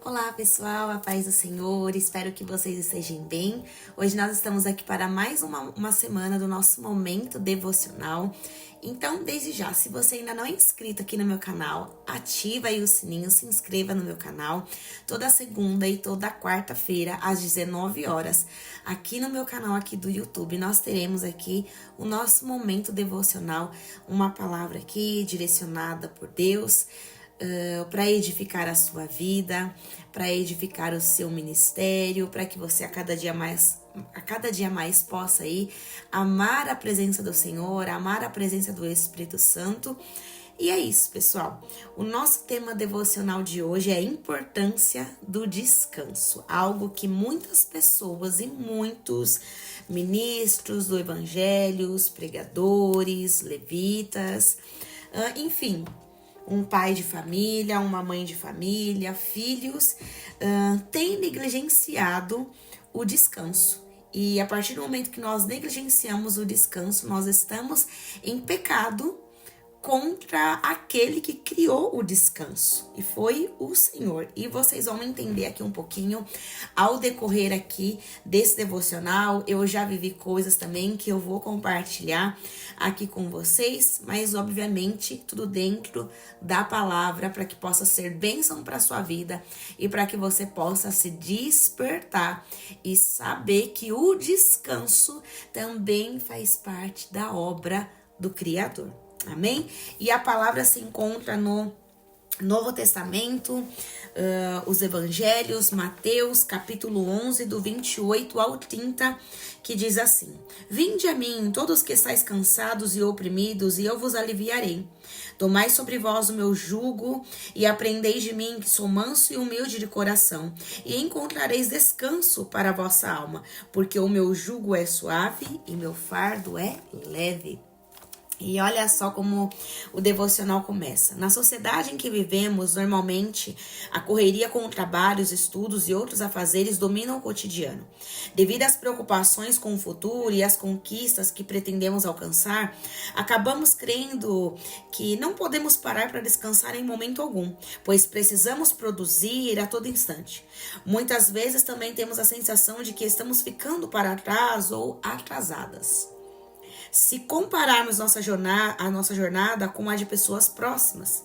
Olá pessoal, a paz do Senhor, espero que vocês estejam bem. Hoje nós estamos aqui para mais uma semana do nosso momento devocional. Então, desde já, se você ainda não é inscrito aqui no meu canal, ativa aí o sininho, se inscreva no meu canal. Toda segunda e toda quarta-feira, às 19 horas, aqui no meu canal aqui do YouTube, nós teremos aqui o nosso momento devocional, uma palavra aqui direcionada por Deus, para edificar a sua vida, para edificar o seu ministério, para que você a cada dia mais possa aí amar a presença do Senhor, amar a presença do Espírito Santo. E é isso, pessoal. O nosso tema devocional de hoje é a importância do descanso, algo que muitas pessoas e muitos ministros do evangelho, pregadores, levitas, enfim, um pai de família, uma mãe de família, filhos, têm negligenciado o descanso. E a partir do momento que nós negligenciamos o descanso, nós estamos em pecado contra aquele que criou o descanso, e foi o Senhor. E vocês vão entender aqui um pouquinho ao decorrer aqui desse devocional. Eu já vivi coisas também que eu vou compartilhar aqui com vocês, mas obviamente tudo dentro da palavra, para que possa ser bênção para sua vida e para que você possa se despertar e saber que o descanso também faz parte da obra do Criador. Amém? E a palavra se encontra no Novo Testamento, os Evangelhos, Mateus, capítulo 11, do 28 ao 30, que diz assim: Vinde a mim, todos que estáis cansados e oprimidos, e eu vos aliviarei. Tomai sobre vós o meu jugo, e aprendeis de mim, que sou manso e humilde de coração, e encontrareis descanso para a vossa alma, porque o meu jugo é suave e meu fardo é leve. E olha só como o devocional começa. Na sociedade em que vivemos, normalmente, a correria com o trabalho, os estudos e outros afazeres dominam o cotidiano. Devido às preocupações com o futuro e às conquistas que pretendemos alcançar, acabamos crendo que não podemos parar para descansar em momento algum, pois precisamos produzir a todo instante. Muitas vezes também temos a sensação de que estamos ficando para trás ou atrasadas, se compararmos a nossa jornada com a de pessoas próximas.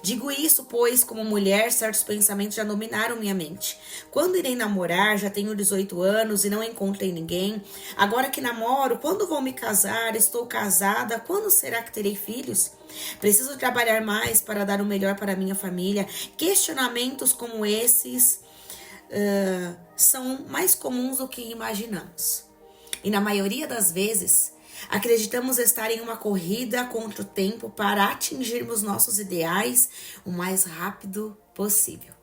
Digo isso, pois, como mulher, certos pensamentos já dominaram minha mente. Quando irei namorar? Já tenho 18 anos e não encontrei ninguém. Agora que namoro, quando vou me casar? Estou casada, quando será que terei filhos? Preciso trabalhar mais para dar o melhor para minha família. Questionamentos como esses são mais comuns do que imaginamos. E na maioria das vezes, acreditamos estar em uma corrida contra o tempo para atingirmos nossos ideais o mais rápido possível.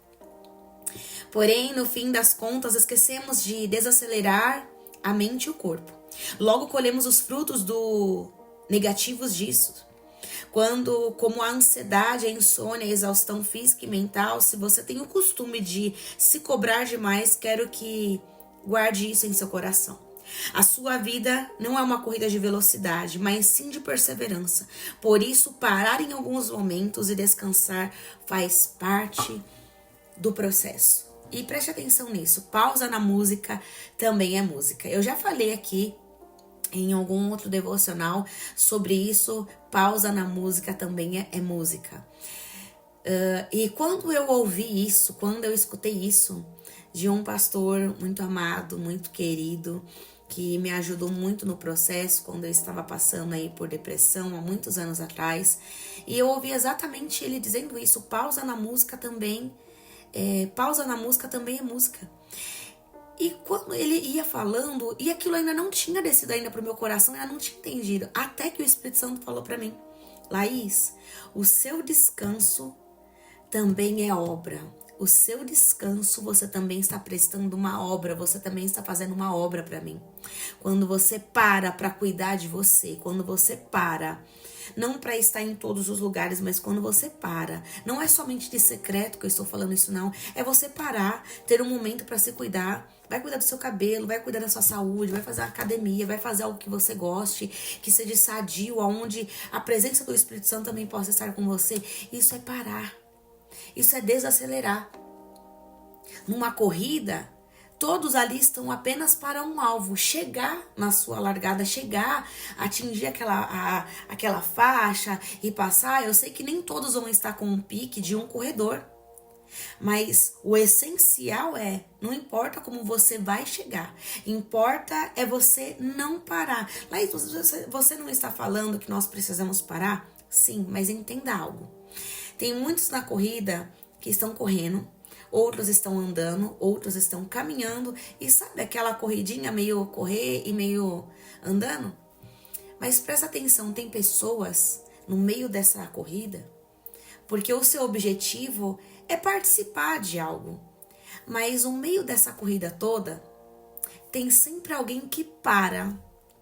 Porém, no fim das contas, esquecemos de desacelerar a mente e o corpo. Logo colhemos os frutos negativos disso. Como a ansiedade, a insônia, a exaustão física e mental, se você tem o costume de se cobrar demais, quero que guarde isso em seu coração. A sua vida não é uma corrida de velocidade, mas sim de perseverança. Por isso, parar em alguns momentos e descansar faz parte do processo. E preste atenção nisso, pausa na música também é música. Eu já falei aqui em algum outro devocional sobre isso, pausa na música também é música. E quando eu ouvi isso, quando eu escutei isso de um pastor muito amado, muito querido, que me ajudou muito no processo quando eu estava passando aí por depressão há muitos anos atrás, e eu ouvi exatamente ele dizendo isso: pausa na música também é música. E quando ele ia falando, e aquilo ainda não tinha descido ainda pro meu coração, eu ainda não tinha entendido, até que o Espírito Santo falou para mim: Laís, o seu descanso também é obra. O seu descanso, você também está prestando uma obra, você também está fazendo uma obra para mim. Quando você para cuidar de você, quando você para, não para estar em todos os lugares, mas quando você para, não é somente de secreto que eu estou falando isso não, é você parar, ter um momento para se cuidar. Vai cuidar do seu cabelo, vai cuidar da sua saúde, vai fazer academia, vai fazer algo que você goste, que seja sadio, onde a presença do Espírito Santo também possa estar com você. Isso é parar. Isso é desacelerar. numa corrida, todos ali estão apenas para um alvo, chegar na sua largada, chegar, atingir aquela faixa e passar. Eu sei que nem todos vão estar com um pique de um corredor, mas o essencial não importa como você vai chegar, importa é você não parar. Laís, você não está falando que nós precisamos parar? Sim, mas entenda algo. Tem muitos na corrida que estão correndo, outros estão andando, outros estão caminhando. E sabe aquela corridinha meio correr e meio andando? Mas presta atenção, tem pessoas no meio dessa corrida, porque o seu objetivo é participar de algo. Mas no meio dessa corrida toda, tem sempre alguém que para.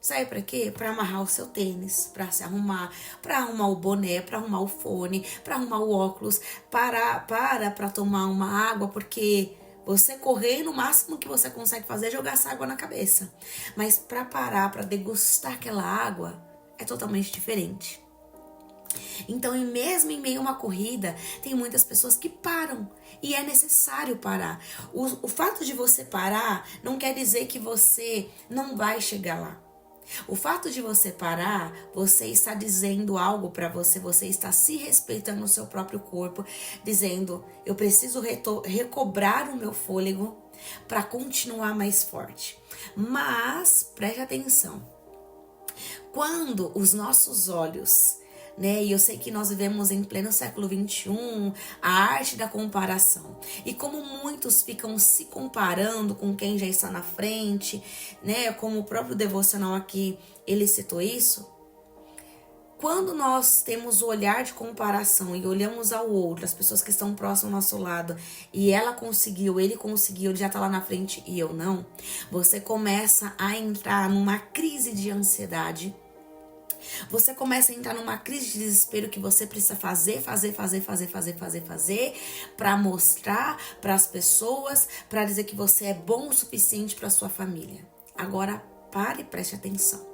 Sabe pra quê? Pra amarrar o seu tênis, pra se arrumar, pra arrumar o boné, pra arrumar o fone, pra arrumar o óculos, pra tomar uma água, porque você correr, no máximo que você consegue fazer é jogar essa água na cabeça. Mas pra parar, pra degustar aquela água, é totalmente diferente. Então, e mesmo em meio a uma corrida, tem muitas pessoas que param. E é necessário parar. O fato de você parar não quer dizer que você não vai chegar lá. O fato de você parar, você está dizendo algo para você, você está se respeitando no seu próprio corpo, dizendo, eu preciso recobrar o meu fôlego para continuar mais forte. Mas, preste atenção, quando os nossos olhos, e eu sei que nós vivemos em pleno século XXI, a arte da comparação. E como muitos ficam se comparando com quem já está na frente, como o próprio devocional aqui, ele citou isso. Quando nós temos o olhar de comparação e olhamos ao outro, as pessoas que estão próximas ao nosso lado, e ela conseguiu, ele conseguiu, ele já está lá na frente e eu não, você começa a entrar numa crise de ansiedade. Você começa a entrar numa crise de desespero que você precisa fazer para mostrar para as pessoas, para dizer que você é bom o suficiente para sua família. Agora pare e preste atenção.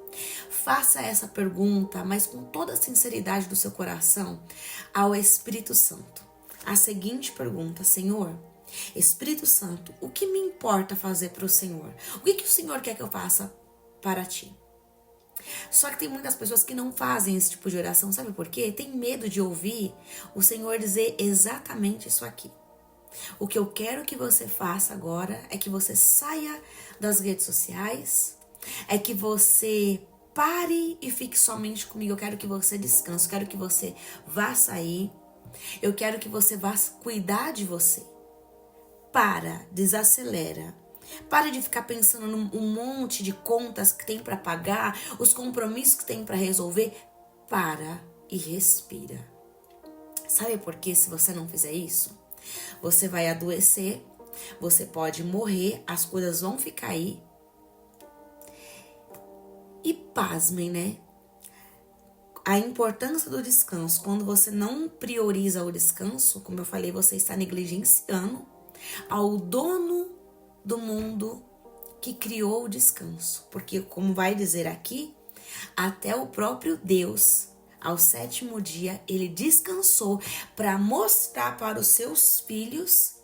Faça essa pergunta, mas com toda a sinceridade do seu coração, ao Espírito Santo. A seguinte pergunta: Senhor, Espírito Santo, o que me importa fazer para o Senhor? O que o Senhor quer que eu faça para ti? Só que tem muitas pessoas que não fazem esse tipo de oração, sabe por quê? Tem medo de ouvir o Senhor dizer exatamente isso aqui. O que eu quero que você faça agora é que você saia das redes sociais, é que você pare e fique somente comigo. Eu quero que você descanse, eu quero que você vá sair, eu quero que você vá cuidar de você. Para, desacelera. Para de ficar pensando num monte de contas que tem para pagar, os compromissos que tem para resolver. Para e respira. Sabe por quê? Se você não fizer isso, você vai adoecer, você pode morrer, as coisas vão ficar aí. E pasmem, A importância do descanso. Quando você não prioriza o descanso, como eu falei, você está negligenciando ao dono do mundo que criou o descanso. Porque, como vai dizer aqui, até o próprio Deus, ao 7º dia, ele descansou para mostrar para os seus filhos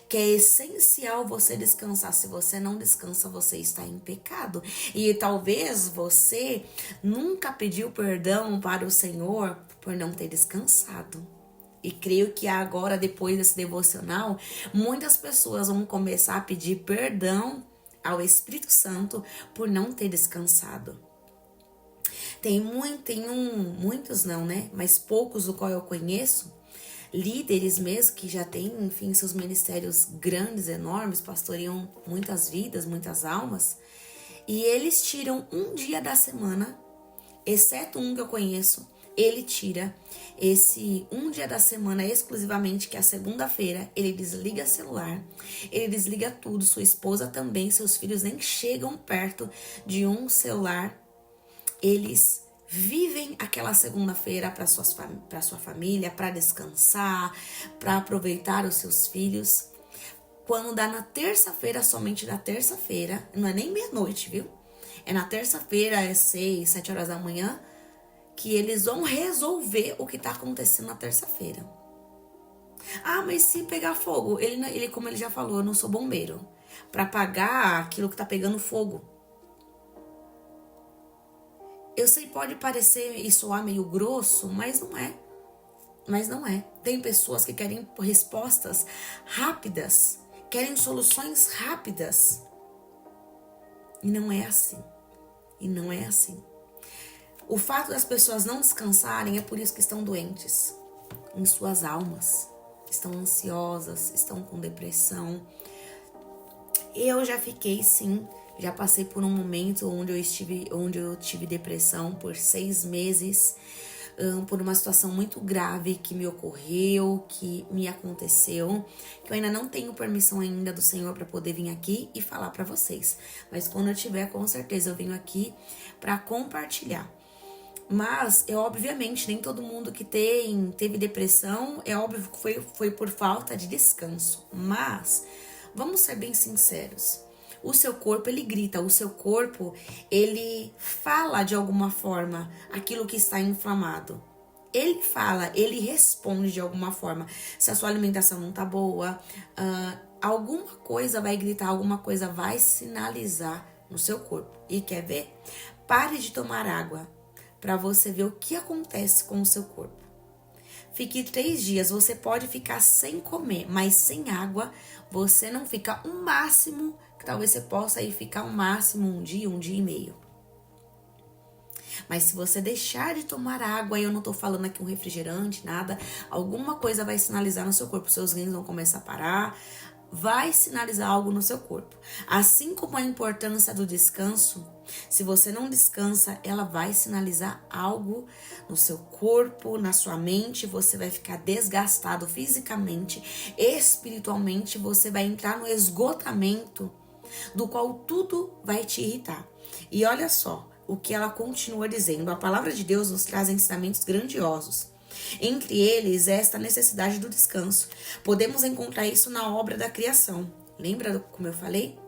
que é essencial você descansar. Se você não descansa, você está em pecado. E talvez você nunca pediu perdão para o Senhor por não ter descansado. E creio que agora, depois desse devocional, muitas pessoas vão começar a pedir perdão ao Espírito Santo por não ter descansado. Muitos não, mas poucos do qual eu conheço, líderes mesmo, que já têm, enfim, seus ministérios grandes, enormes, pastoreiam muitas vidas, muitas almas, e eles tiram um dia da semana, exceto um que eu conheço, ele tira esse um dia da semana exclusivamente, que é a segunda-feira. Ele desliga celular, ele desliga tudo, sua esposa também, seus filhos nem chegam perto de um celular. Eles vivem aquela segunda-feira para sua família, para descansar, para aproveitar os seus filhos. Quando dá na terça-feira, somente na terça-feira, não é nem meia-noite, viu? É na terça-feira, às 6, 7 horas da manhã, que eles vão resolver o que está acontecendo na terça-feira. Ah, mas se pegar fogo, ele como ele já falou, eu não sou bombeiro para apagar aquilo que tá pegando fogo. Eu sei, pode parecer e soar meio grosso, mas não é. Mas não é. Tem pessoas que querem respostas rápidas, querem soluções rápidas. E não é assim. E não é assim. O fato das pessoas não descansarem é por isso que estão doentes em suas almas. Estão ansiosas, estão com depressão. Eu já fiquei, sim, já passei por um momento onde eu tive depressão por 6 meses, por uma situação muito grave que me ocorreu, que me aconteceu, que eu ainda não tenho permissão ainda do Senhor para poder vir aqui e falar para vocês. Mas quando eu tiver, com certeza eu venho aqui para compartilhar. Mas, obviamente, nem todo mundo que teve depressão, é óbvio que foi por falta de descanso. Mas, vamos ser bem sinceros. O seu corpo, ele grita. O seu corpo, ele fala de alguma forma aquilo que está inflamado. Ele fala, ele responde de alguma forma. Se a sua alimentação não tá boa, alguma coisa vai gritar, alguma coisa vai sinalizar no seu corpo. E quer ver? Pare de tomar água para você ver o que acontece com o seu corpo. Fique 3 dias, você pode ficar sem comer, mas sem água você não fica. O máximo, que talvez você possa aí ficar um máximo um dia e meio. Mas se você deixar de tomar água, e eu não tô falando aqui um refrigerante, nada, alguma coisa vai sinalizar no seu corpo, seus rins vão começar a parar, vai sinalizar algo no seu corpo. Assim como a importância do descanso, se você não descansa, ela vai sinalizar algo no seu corpo, na sua mente, você vai ficar desgastado fisicamente, espiritualmente, você vai entrar no esgotamento, do qual tudo vai te irritar. E olha só o que ela continua dizendo, a palavra de Deus nos traz ensinamentos grandiosos. Entre eles, esta necessidade do descanso. Podemos encontrar isso na obra da criação. Lembra como eu falei?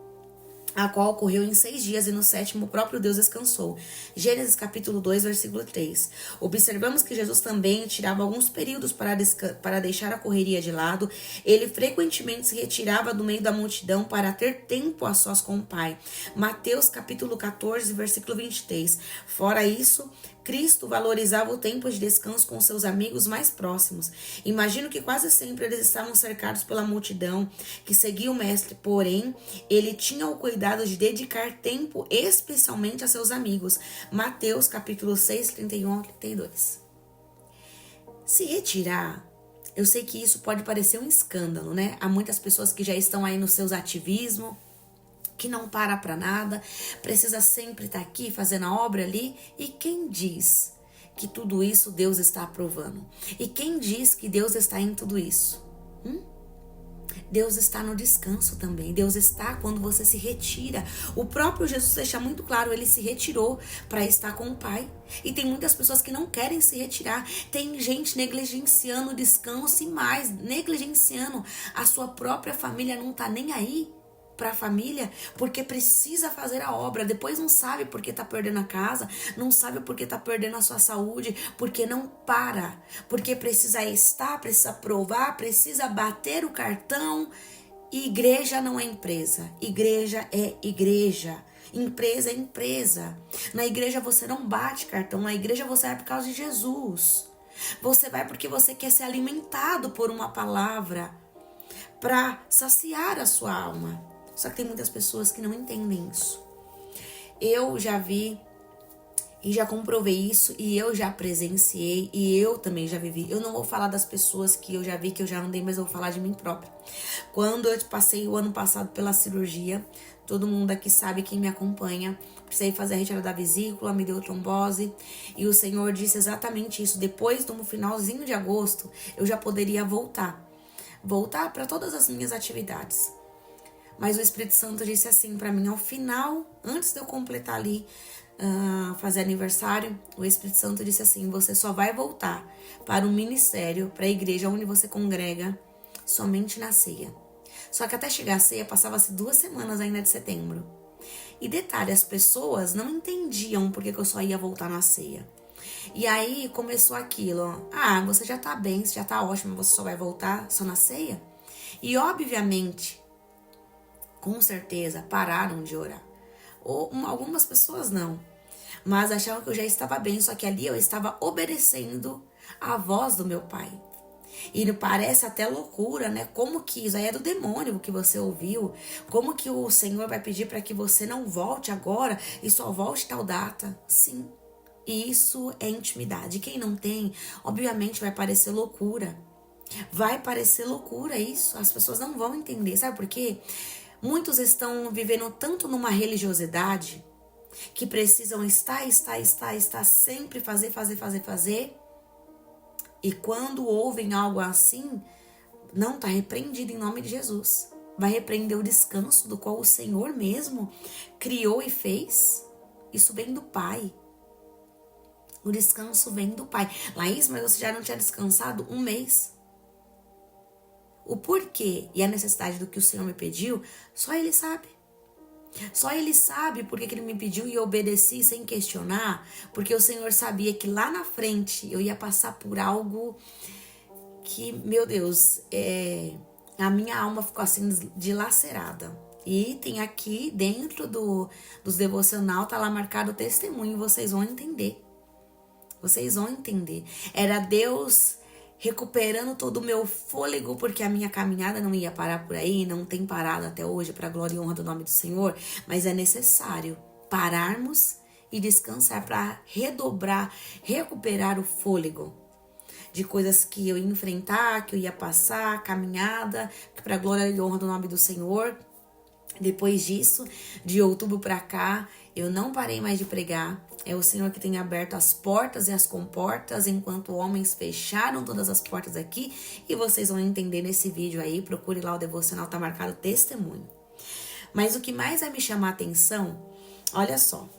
A qual ocorreu em 6 dias e no 7º o próprio Deus descansou. Gênesis capítulo 2, versículo 3. Observamos que Jesus também tirava alguns períodos para deixar a correria de lado. Ele frequentemente se retirava do meio da multidão para ter tempo a sós com o Pai. Mateus capítulo 14, versículo 23. Fora isso, Cristo valorizava o tempo de descanso com seus amigos mais próximos. Imagino que quase sempre eles estavam cercados pela multidão que seguia o mestre, porém, ele tinha o cuidado de dedicar tempo especialmente a seus amigos. Mateus capítulo 6, 31 a 32. Se retirar, eu sei que isso pode parecer um escândalo, né? Há muitas pessoas que já estão aí nos seus ativismos, que não para nada, precisa sempre estar aqui fazendo a obra ali. E quem diz que tudo isso Deus está aprovando? E quem diz que Deus está em tudo isso? Deus está no descanso também. Deus está quando você se retira. O próprio Jesus deixa muito claro, ele se retirou para estar com o Pai. E tem muitas pessoas que não querem se retirar. Tem gente negligenciando o descanso e mais, negligenciando a sua própria família, não tá nem aí para a família, porque precisa fazer a obra, depois não sabe porque tá perdendo a casa, não sabe porque tá perdendo a sua saúde, porque não para, porque precisa estar, precisa provar, precisa bater o cartão. E igreja não é empresa, igreja é igreja, empresa é empresa. Na igreja você não bate cartão, na igreja você vai por causa de Jesus, você vai porque você quer ser alimentado por uma palavra para saciar a sua alma. Só que tem muitas pessoas que não entendem isso. Eu já vi e já comprovei isso, e eu já presenciei, e eu também já vivi. Eu não vou falar das pessoas que eu já vi, que eu já andei, mas eu vou falar de mim própria. Quando eu passei o ano passado pela cirurgia, todo mundo aqui sabe, quem me acompanha, precisei fazer a retirada da vesícula, me deu trombose, e o Senhor disse exatamente isso. Depois, no finalzinho de agosto, eu já poderia voltar para todas as minhas atividades. Mas o Espírito Santo disse assim para mim, ao final, antes de eu completar ali, fazer aniversário, o Espírito Santo disse assim, você só vai voltar para o ministério, para a igreja onde você congrega, somente na ceia. Só que até chegar a ceia, passava-se 2 semanas ainda de setembro. E detalhe, as pessoas não entendiam porque que eu só ia voltar na ceia. E aí começou aquilo. Ah, você já tá bem, você já tá ótimo, você só vai voltar só na ceia? E obviamente, com certeza, pararam de orar. Ou algumas pessoas não. Mas achavam que eu já estava bem, só que ali eu estava obedecendo a voz do meu pai. E parece até loucura, né? Como que isso aí é do demônio que você ouviu? Como que o Senhor vai pedir para que você não volte agora e só volte tal data? Sim. E isso é intimidade. Quem não tem, obviamente vai parecer loucura. Vai parecer loucura isso. As pessoas não vão entender. Sabe por quê? Muitos estão vivendo tanto numa religiosidade que precisam estar, sempre fazer. E quando ouvem algo assim, não, tá repreendido em nome de Jesus. Vai repreender o descanso do qual o Senhor mesmo criou e fez. Isso vem do Pai. O descanso vem do Pai. Laís, mas você já não tinha descansado 1 mês? O porquê e a necessidade do que o Senhor me pediu, só Ele sabe. Só Ele sabe porque que Ele me pediu e eu obedeci sem questionar, porque o Senhor sabia que lá na frente eu ia passar por algo que, meu Deus, a minha alma ficou assim dilacerada. E tem aqui dentro dos devocional, tá lá marcado o testemunho, vocês vão entender. Vocês vão entender. Era Deus recuperando todo o meu fôlego, porque a minha caminhada não ia parar por aí, não tem parado até hoje, para a glória e honra do nome do Senhor, mas é necessário pararmos e descansar para redobrar, recuperar o fôlego de coisas que eu ia enfrentar, que eu ia passar, caminhada, para a glória e honra do nome do Senhor. Depois disso, de outubro para cá, eu não parei mais de pregar. É o Senhor que tem aberto as portas e as comportas, enquanto homens fecharam todas as portas aqui. E vocês vão entender nesse vídeo aí, procure lá o devocional, tá marcado testemunho. Mas o que mais vai me chamar a atenção, olha só.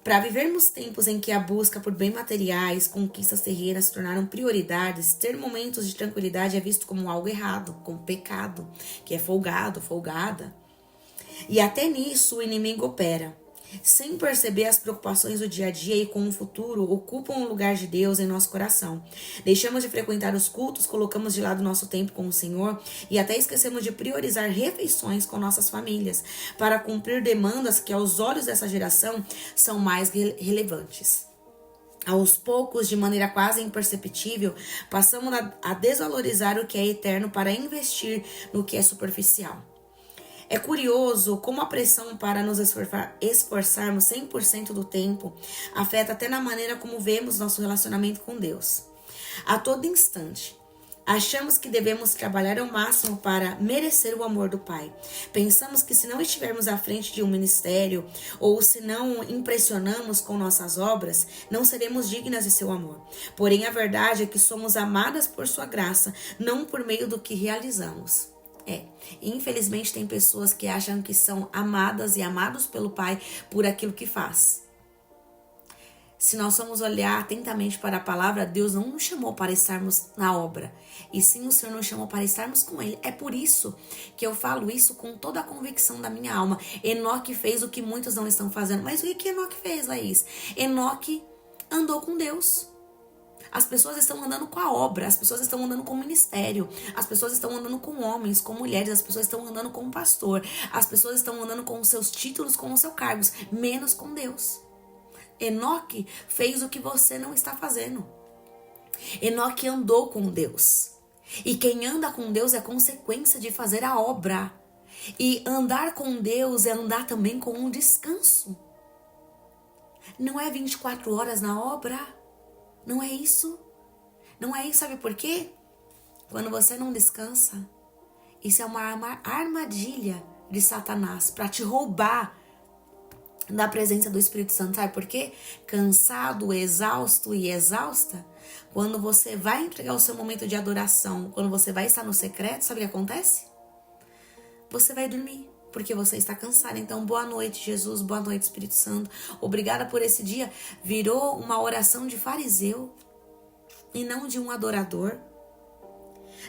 Para vivermos tempos em que a busca por bens materiais, conquistas terrenas se tornaram prioridades, ter momentos de tranquilidade é visto como algo errado, como pecado, que é folgado, folgada. E até nisso o inimigo opera. Sem perceber, as preocupações do dia a dia e com o futuro ocupam o lugar de Deus em nosso coração. Deixamos de frequentar os cultos, colocamos de lado nosso tempo com o Senhor e até esquecemos de priorizar refeições com nossas famílias para cumprir demandas que aos olhos dessa geração são mais relevantes. Aos poucos, de maneira quase imperceptível, passamos a desvalorizar o que é eterno para investir no que é superficial. É curioso como a pressão para nos esforçarmos 100% do tempo afeta até na maneira como vemos nosso relacionamento com Deus. A todo instante, achamos que devemos trabalhar ao máximo para merecer o amor do Pai. Pensamos que se não estivermos à frente de um ministério ou se não impressionamos com nossas obras, não seremos dignas de seu amor. Porém, a verdade é que somos amadas por sua graça, não por meio do que realizamos. Infelizmente tem pessoas que acham que são amadas e amados pelo Pai por aquilo que faz. Se nós formos olhar atentamente para a palavra, Deus não nos chamou para estarmos na obra, e sim o Senhor nos chamou para estarmos com Ele. É por isso que eu falo isso com toda a convicção da minha alma. Enoque fez o que muitos não estão fazendo. Mas o que Enoque fez, Laís? Enoque andou com Deus. As pessoas estão andando com a obra, as pessoas estão andando com o ministério, as pessoas estão andando com homens, com mulheres, as pessoas estão andando com o pastor, as pessoas estão andando com os seus títulos, com os seus cargos, menos com Deus. Enoque fez o que você não está fazendo. Enoque andou com Deus. E quem anda com Deus é consequência de fazer a obra. E andar com Deus é andar também com um descanso. Não é 24 horas na obra. Não é isso. Não é isso, sabe por quê? Quando você não descansa, isso é uma armadilha de Satanás para te roubar da presença do Espírito Santo. Sabe por quê? Cansado, exausto e exausta, quando você vai entregar o seu momento de adoração, quando você vai estar no secreto, sabe o que acontece? Você vai dormir, porque você está cansado. Então, boa noite, Jesus, boa noite, Espírito Santo. Obrigada por esse dia. Virou uma oração de fariseu e não de um adorador.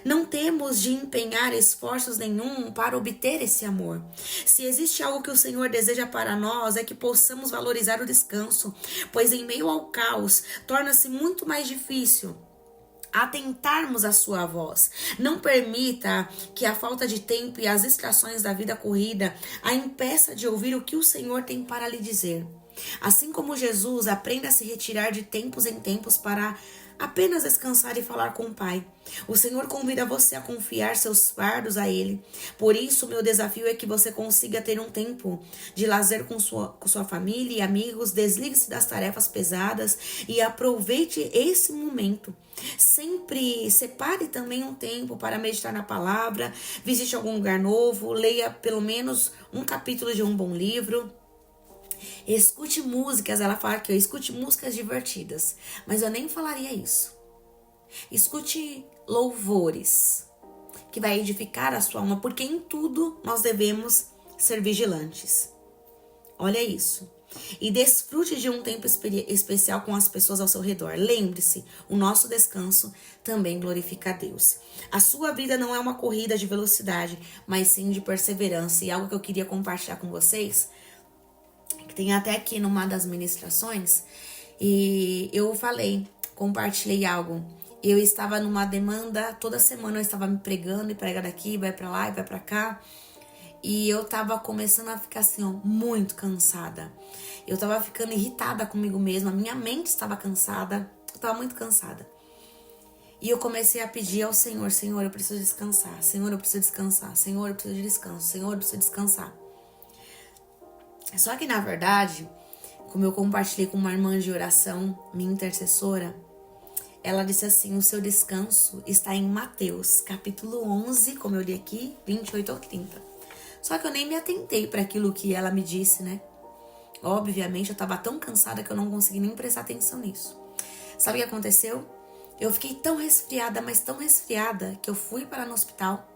Não temos de empenhar esforços nenhum para obter esse amor. Se existe algo que o Senhor deseja para nós, é que possamos valorizar o descanso, pois em meio ao caos, torna-se muito mais difícil atentarmos à sua voz. Não permita que a falta de tempo e as distrações da vida corrida a impeça de ouvir o que o Senhor tem para lhe dizer. Assim como Jesus, aprenda a se retirar de tempos em tempos para apenas descansar e falar com o Pai. O Senhor convida você a confiar seus fardos a Ele. Por isso, meu desafio é que você consiga ter um tempo de lazer com sua família e amigos. Desligue-se das tarefas pesadas e aproveite esse momento. Sempre separe também um tempo para meditar na palavra, visite algum lugar novo, leia pelo menos um capítulo de um bom livro. Escute músicas, ela fala que eu escute músicas divertidas, mas eu nem falaria isso. Escute louvores, que vai edificar a sua alma, porque em tudo nós devemos ser vigilantes. Olha isso. E desfrute de um tempo especial com as pessoas ao seu redor. Lembre-se, o nosso descanso também glorifica a Deus. A sua vida não é uma corrida de velocidade, mas sim de perseverança. E algo que eu queria compartilhar com vocês, que tem até aqui numa das ministrações, e eu compartilhei algo. Eu estava numa demanda, toda semana eu estava me pregando e prega daqui, vai pra lá e vai pra cá. E eu tava começando a ficar assim, ó, muito cansada. Eu tava ficando irritada comigo mesma, minha mente estava cansada, eu tava muito cansada. E eu comecei a pedir ao Senhor, Senhor, eu preciso descansar, Senhor, eu preciso descansar, Senhor, eu preciso de descanso, Senhor, eu preciso descansar. Só que, na verdade, como eu compartilhei com uma irmã de oração, minha intercessora, ela disse assim, o seu descanso está em Mateus, capítulo 11, como eu li aqui, 28 ao 30. Só que eu nem me atentei para aquilo que ela me disse, né? Obviamente, eu estava tão cansada que eu não consegui nem prestar atenção nisso. Sabe o que aconteceu? Eu fiquei tão resfriada, mas tão resfriada, que eu fui para no hospital.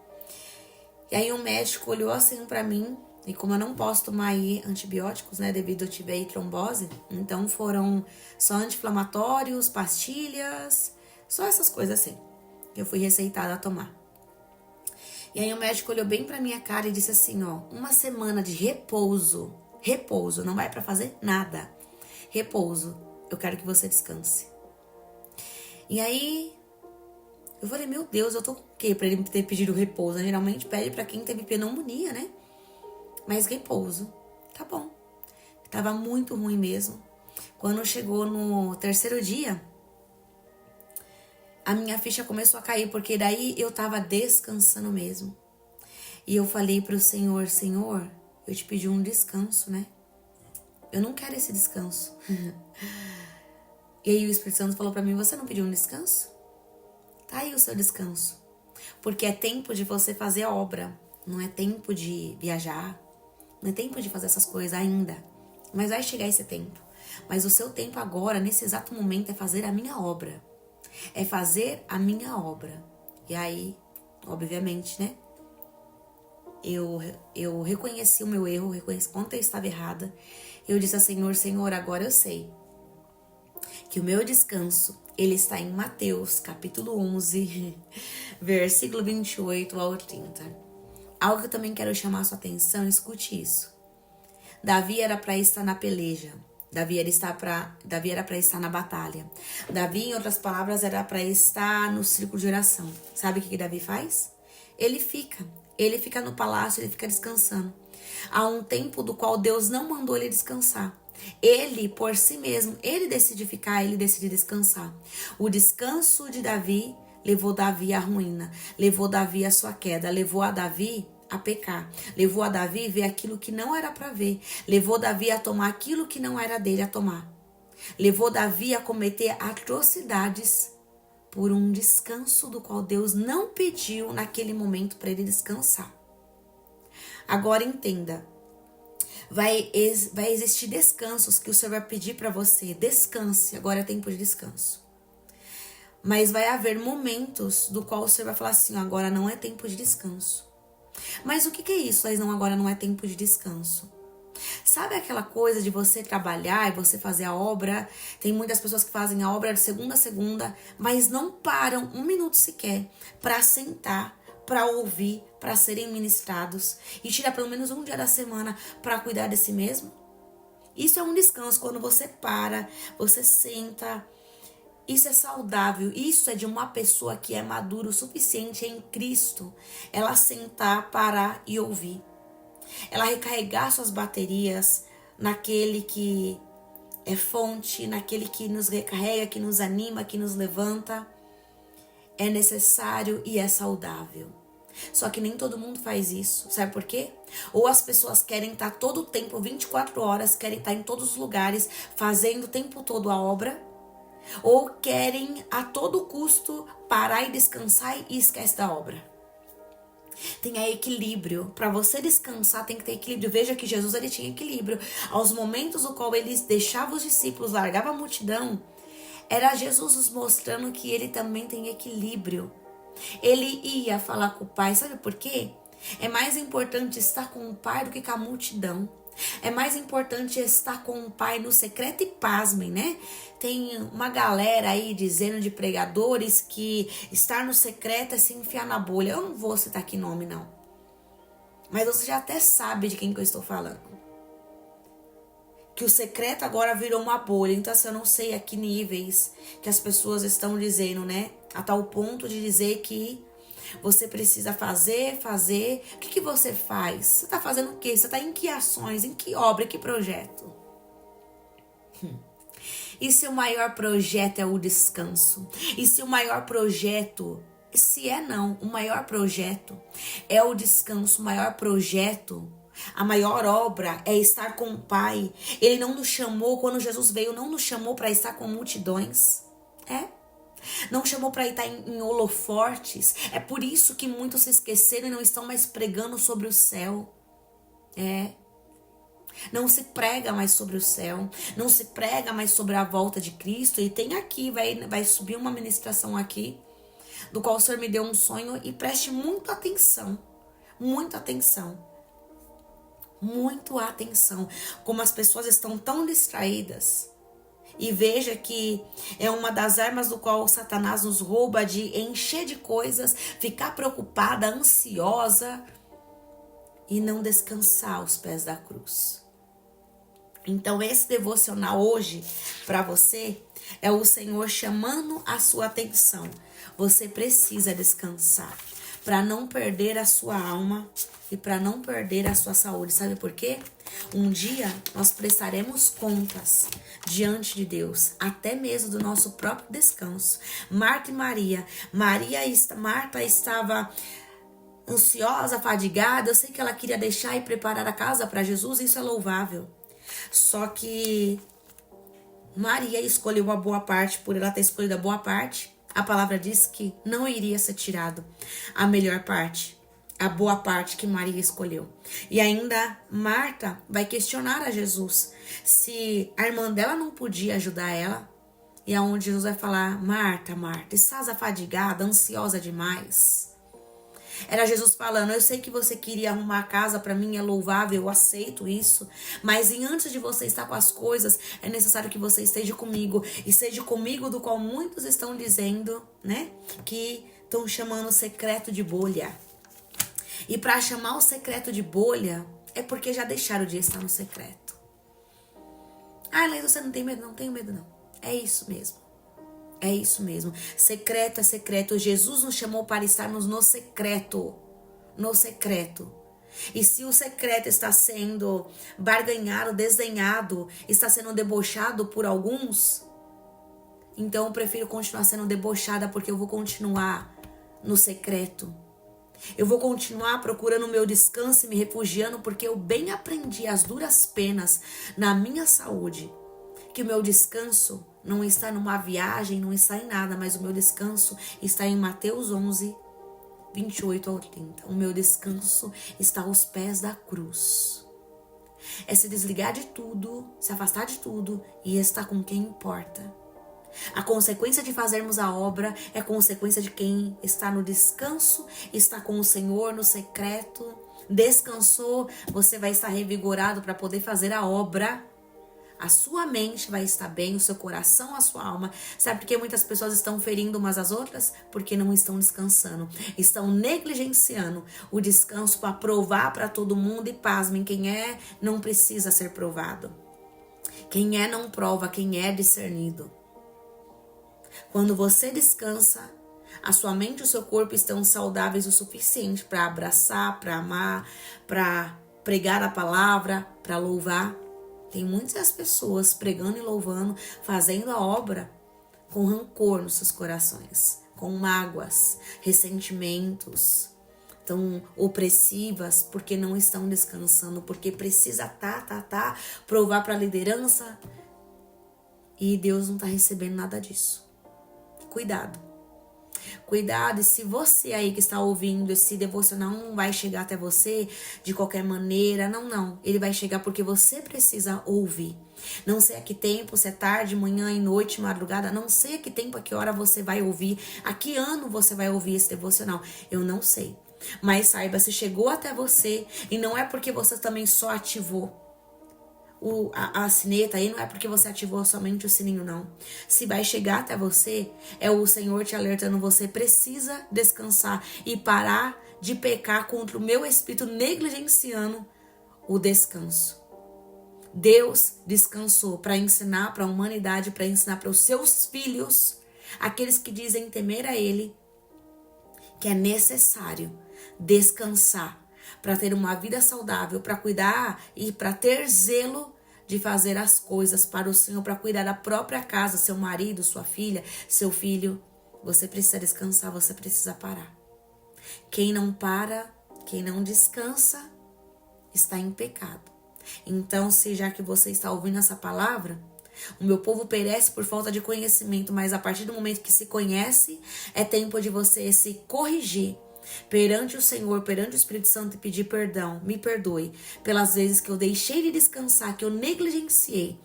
E aí o médico olhou assim para mim, e como eu não posso tomar aí antibióticos, né, devido eu tive aí trombose, então foram só anti-inflamatórios, pastilhas, só essas coisas assim, que eu fui receitada a tomar. E aí o médico olhou bem pra minha cara e disse assim, ó, uma semana de repouso, não vai pra fazer nada, repouso, eu quero que você descanse. E aí eu falei, meu Deus, eu tô com o quê pra ele ter pedido repouso? Geralmente pede pra quem teve pneumonia, né? Mas repouso, tá bom. Tava muito ruim mesmo. Quando chegou no terceiro dia, a minha ficha começou a cair, porque daí eu tava descansando mesmo. E eu falei pro Senhor, Senhor, eu te pedi um descanso, né? Eu não quero esse descanso. E aí o Espírito Santo falou pra mim, você não pediu um descanso? Tá aí o seu descanso. Porque é tempo de você fazer a obra. Não é tempo de viajar. Não é tempo de fazer essas coisas ainda. Mas vai chegar esse tempo. Mas o seu tempo agora, nesse exato momento, é fazer a minha obra. É fazer a minha obra. E aí, obviamente, né? Eu reconheci o meu erro, reconheci quanto eu estava errada. Eu disse ao Senhor, Senhor, agora eu sei que o meu descanso, ele está em Mateus, capítulo 11, versículo 28 ao 30. Algo que eu também quero chamar a sua atenção, escute isso. Davi era para estar na peleja. Davi era para estar na batalha. Davi, em outras palavras, era para estar no círculo de oração. Sabe o que Davi faz? Ele fica no palácio, ele fica descansando. Há um tempo do qual Deus não mandou ele descansar. Ele, por si mesmo, ele decide ficar, ele decide descansar. O descanso de Davi levou Davi à ruína, levou Davi à sua queda, levou a Davi a pecar, levou a Davi a ver aquilo que não era para ver, levou Davi a tomar aquilo que não era dele a tomar, levou Davi a cometer atrocidades por um descanso do qual Deus não pediu naquele momento para ele descansar. Agora entenda, vai existir descansos que o Senhor vai pedir para você, descanse, agora é tempo de descanso. Mas vai haver momentos do qual o Senhor vai falar assim, agora não é tempo de descanso. Mas o que é isso? Mas não, agora não é tempo de descanso. Sabe aquela coisa de você trabalhar e você fazer a obra? Tem muitas pessoas que fazem a obra de segunda a segunda, mas não param um minuto sequer para sentar, para ouvir, para serem ministrados e tirar pelo menos um dia da semana para cuidar de si mesmo. Isso é um descanso, quando você para, você senta. Isso é saudável, isso é de uma pessoa que é madura o suficiente em Cristo. Ela sentar, parar e ouvir. Ela recarregar suas baterias naquele que é fonte, naquele que nos recarrega, que nos anima, que nos levanta. É necessário e é saudável. Só que nem todo mundo faz isso. Sabe por quê? Ou as pessoas querem estar todo o tempo, 24 horas, querem estar em todos os lugares, fazendo o tempo todo a obra. Ou querem a todo custo parar e descansar e esquece da obra. Tem aí equilíbrio. Para você descansar tem que ter equilíbrio. Veja que Jesus ele tinha equilíbrio. Aos momentos no qual ele deixava os discípulos, largava a multidão, era Jesus nos mostrando que ele também tem equilíbrio. Ele ia falar com o Pai. Sabe por quê? É mais importante estar com o Pai do que com a multidão. É mais importante estar com o Pai no secreto. E pasmem, né? Tem uma galera aí dizendo de pregadores que estar no secreto é se enfiar na bolha. Eu não vou citar aqui nome, não. Mas você já até sabe de quem que eu estou falando. Que o secreto agora virou uma bolha. Então, assim, eu não sei a que níveis que as pessoas estão dizendo, né? A tal ponto de dizer que você precisa fazer. O que você faz? Você tá fazendo o quê? Você tá em que ações? Em que obra? Em que projeto? E se o maior projeto é o descanso? E se o maior projeto... o maior projeto é o descanso, o maior projeto... A maior obra é estar com o Pai. Ele não nos chamou, quando Jesus veio, não nos chamou para estar com multidões. Não chamou para estar em holofortes. É por isso que muitos se esqueceram e não estão mais pregando sobre o céu. Não se prega mais sobre o céu. Não se prega mais sobre a volta de Cristo. E tem aqui, vai subir uma ministração aqui, do qual o Senhor me deu um sonho. E preste muita atenção. Muita atenção. Muito atenção, como as pessoas estão tão distraídas. E veja que é uma das armas do qual Satanás nos rouba, de encher de coisas, ficar preocupada, ansiosa e não descansar aos pés da cruz. Então esse devocional hoje para você é o Senhor chamando a sua atenção. Você precisa descansar para não perder a sua alma e para não perder a sua saúde. Sabe por quê? Um dia nós prestaremos contas diante de Deus, até mesmo do nosso próprio descanso. Marta e Maria. Marta estava ansiosa, fadigada. Eu sei que ela queria deixar e preparar a casa para Jesus, isso é louvável. Só que Maria escolheu a boa parte. Por ela ter escolhido a boa parte, a palavra diz que não iria ser tirado a melhor parte, a boa parte que Maria escolheu. E ainda Marta vai questionar a Jesus se a irmã dela não podia ajudar ela. E aonde Jesus vai falar: Marta, Marta, estás afadigada, ansiosa demais. Era Jesus falando: eu sei que você queria arrumar a casa, para mim é louvável, eu aceito isso. Mas antes de você estar com as coisas, é necessário que você esteja comigo. E seja comigo, do qual muitos estão dizendo, né? Que estão chamando o secreto de bolha. E para chamar o secreto de bolha, é porque já deixaram de estar no secreto. Ah, Laís, você não tem medo? Não tenho medo, não. É isso mesmo. É isso mesmo. Secreto é secreto. Jesus nos chamou para estarmos no secreto. No secreto. E se o secreto está sendo barganhado, desdenhado, está sendo debochado por alguns, então eu prefiro continuar sendo debochada, porque eu vou continuar no secreto. Eu vou continuar procurando o meu descanso e me refugiando, porque eu bem aprendi as duras penas na minha saúde, que o meu descanso não está numa viagem, não está em nada, mas o meu descanso está em Mateus 11, 28 ao 30. O meu descanso está aos pés da cruz. É se desligar de tudo, se afastar de tudo e estar com quem importa. A consequência de fazermos a obra é consequência de quem está no descanso, está com o Senhor no secreto. Descansou, você vai estar revigorado para poder fazer a obra. A sua mente vai estar bem, o seu coração, a sua alma. Sabe por que muitas pessoas estão ferindo umas às outras? Porque não estão descansando. Estão negligenciando o descanso para provar para todo mundo. E pasmem, quem é não precisa ser provado. Quem é não prova, quem é discernido. Quando você descansa, a sua mente e o seu corpo estão saudáveis o suficiente para abraçar, para amar, para pregar a palavra, para louvar. Tem muitas pessoas pregando e louvando, fazendo a obra com rancor nos seus corações, com mágoas, ressentimentos, tão opressivas porque não estão descansando, porque precisa provar para a liderança e Deus não está recebendo nada disso. Cuidado. Cuidado, e se você aí que está ouvindo, esse devocional não vai chegar até você de qualquer maneira, não. Ele vai chegar porque você precisa ouvir. Não sei a que tempo, se é tarde, manhã, e noite, madrugada, não sei a que tempo, a que hora você vai ouvir, a que ano você vai ouvir esse devocional, eu não sei. Mas saiba, se chegou até você, e não é porque você também só ativou a sineta aí, não é porque você ativou somente o sininho, não. Se vai chegar até você, é o Senhor te alertando, você precisa descansar e parar de pecar contra o meu espírito, negligenciando o descanso. Deus descansou para ensinar para a humanidade, para ensinar para os seus filhos, aqueles que dizem temer a Ele, que é necessário descansar para ter uma vida saudável, para cuidar e para ter zelo de fazer as coisas para o Senhor, para cuidar da própria casa, seu marido, sua filha, seu filho. Você precisa descansar, você precisa parar. Quem não para, quem não descansa, está em pecado. Então, se já que você está ouvindo essa palavra, o meu povo perece por falta de conhecimento, mas a partir do momento que se conhece, é tempo de você se corrigir perante o Senhor, perante o Espírito Santo, e pedir perdão. Me perdoe pelas vezes que eu deixei de descansar, que eu negligenciei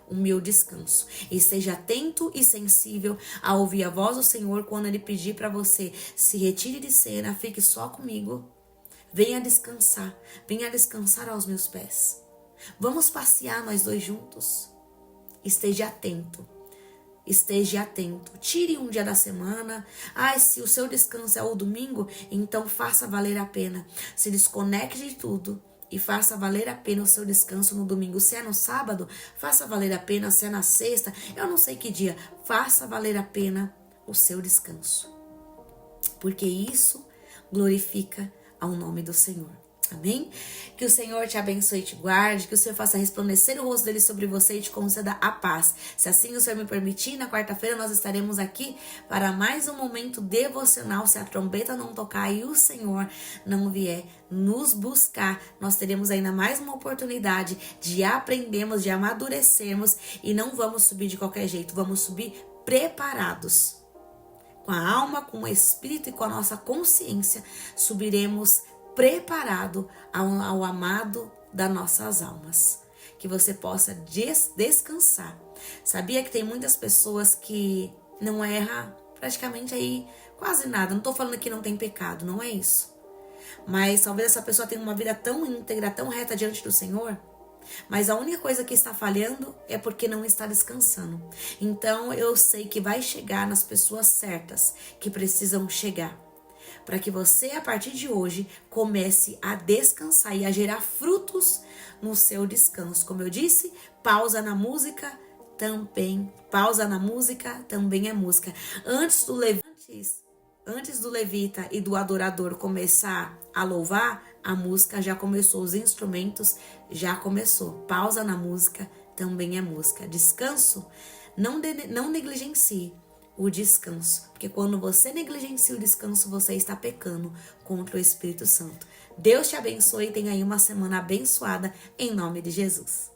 o meu descanso. E esteja atento e sensível a ouvir a voz do Senhor quando Ele pedir para você: se retire de cena, fique só comigo. Venha descansar aos meus pés. Vamos passear nós dois juntos. Esteja atento. Esteja atento. Tire um dia da semana. Se o seu descanso é o domingo, então faça valer a pena. Se desconecte de tudo e faça valer a pena o seu descanso no domingo. Se é no sábado, faça valer a pena. Se é na sexta, eu não sei que dia, faça valer a pena o seu descanso. Porque isso glorifica ao nome do Senhor. Amém? Que o Senhor te abençoe e te guarde, que o Senhor faça resplandecer o rosto dele sobre você e te conceda a paz. Se assim o Senhor me permitir, na quarta-feira nós estaremos aqui para mais um momento devocional. Se a trombeta não tocar e o Senhor não vier nos buscar, nós teremos ainda mais uma oportunidade de aprendermos, de amadurecermos, e não vamos subir de qualquer jeito, vamos subir preparados. Com a alma, com o espírito e com a nossa consciência, subiremos preparado ao amado das nossas almas. Que você possa descansar. Sabia que tem muitas pessoas que não erram praticamente aí quase nada. Não estou falando que não tem pecado, não é isso. Mas talvez essa pessoa tenha uma vida tão íntegra, tão reta diante do Senhor, mas a única coisa que está falhando é porque não está descansando. Então eu sei que vai chegar nas pessoas certas que precisam chegar, para que você, a partir de hoje, comece a descansar e a gerar frutos no seu descanso. Como eu disse, pausa na música também é música. Antes do levita e do adorador começar a louvar, a música já começou, os instrumentos já começou. Pausa na música também é música. Descanso, não negligencie o descanso, porque quando você negligencia o descanso, você está pecando contra o Espírito Santo. Deus te abençoe e tenha aí uma semana abençoada em nome de Jesus.